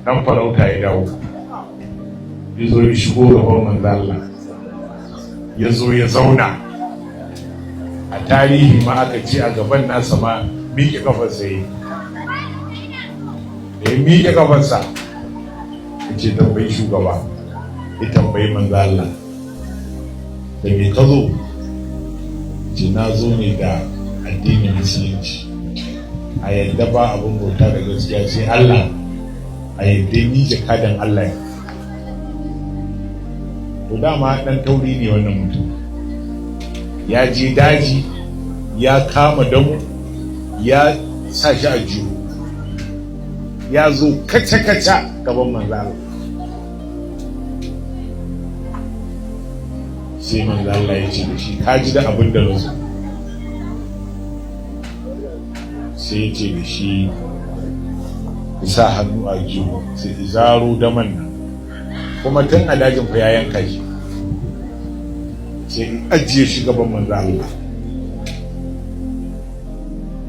dan farauta ya dawo, ya zo ya shigo gaban manzo Allah, ya zo ya zauna. A tarihi ma aka ce a gaban nasa ma miƙe kafarsa yi, da ya miƙe kafarsa ya ce tambayi shugaba, ya tambayi manzo Allah, da me ka zo? Ce na zo ne da addinin musulunci, a yadda ba abin bauta da gaskiya sai Allah, a yadda ni jakadan Allah ne. To dama dan tauri ne wannan mutum, ya je daji ya kama damu ya sa shi a jiho, ya zo kaca-kaca gaban manzo Allah. Sai manzo Allah ya ce da shi, ka ji da abin da na so? Sai ya ce da shi, ku sa hannu a jiho, sai zaro daman nan, kuma tun a dajin fa ya yanka shi, sai in ajiye shi gaban manzo Allah.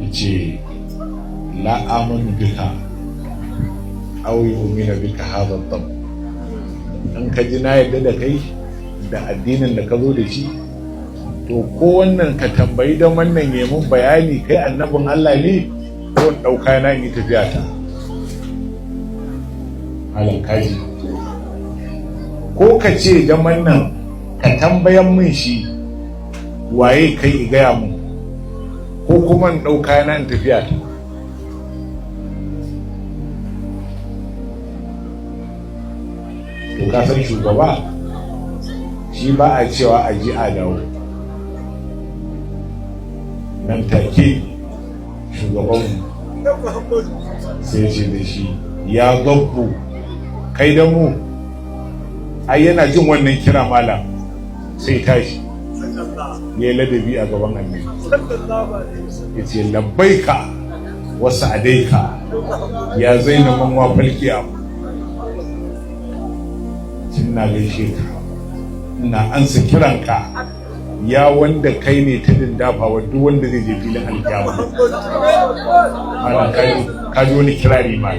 Ya ce, la amanu bika aw yu'minu bika hadha ad-dam. In ka ji na yadda da kai da addinin da ka zo da shi, to ko wannan ka tambayi don wannan ya mun bayani kai annabin Allah ne, ko in ɗauka na yi tafiya ta. Malam kaji, ko ka ce don wannan ka tambayan min shi waye kai i gaya mun, ko kuma in ɗauka na in tafiya ta. To ka san shugaba shi ba a cewa a ji a dawo, nan take shugaban sai ce da shi, ya gabbu kai da mu. Ai yana jin wannan kira malam sai tashi ya yi ladabi a gaban annabi, ya ce labbaika wasu adaika ya zaina manwa falkiya. Ina gaishe ka, ina ansa kiranka ya wanda kai ne ta dindafa wa duk wanda zai je filin alkiyama. Ana kaji wani kirari ma,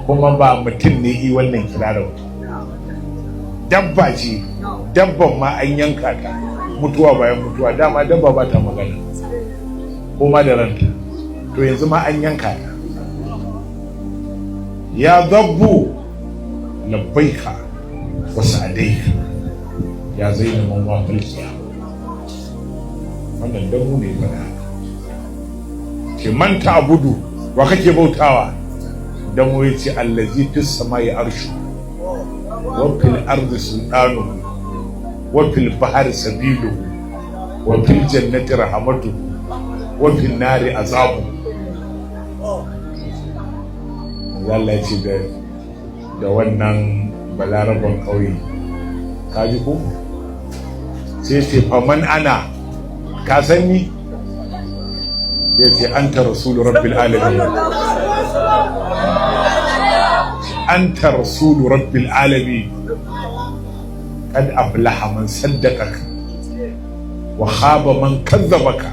kuma ba mutum ne yi wannan kirarin, dabba ce, dabban ma an yanka ta mutuwa bayan mutuwa. Dama dabba ba ta magana ko ma da ranta, to yanzu ma an yanka ta. Ya zabbu labbaika wasu adaika ya zaina manwa falkiya. Wannan damu ne fara ke manta abudu, wa kake bautawa? Damu ya ce allazi fis samai arshu wa fil ardi sultanu wa fil bahri sabilu wa fil jannati rahmatu wa fil nari azabu. Allah ya ce da wannan balaraban kauye, kaji ko sai ce faman ana, ka san ni? Ya ce anta rasulu rabbil alamin, anta rasulu rabbil alamin, kad aflaha man saddaqaka wa khaba man kazzabaka.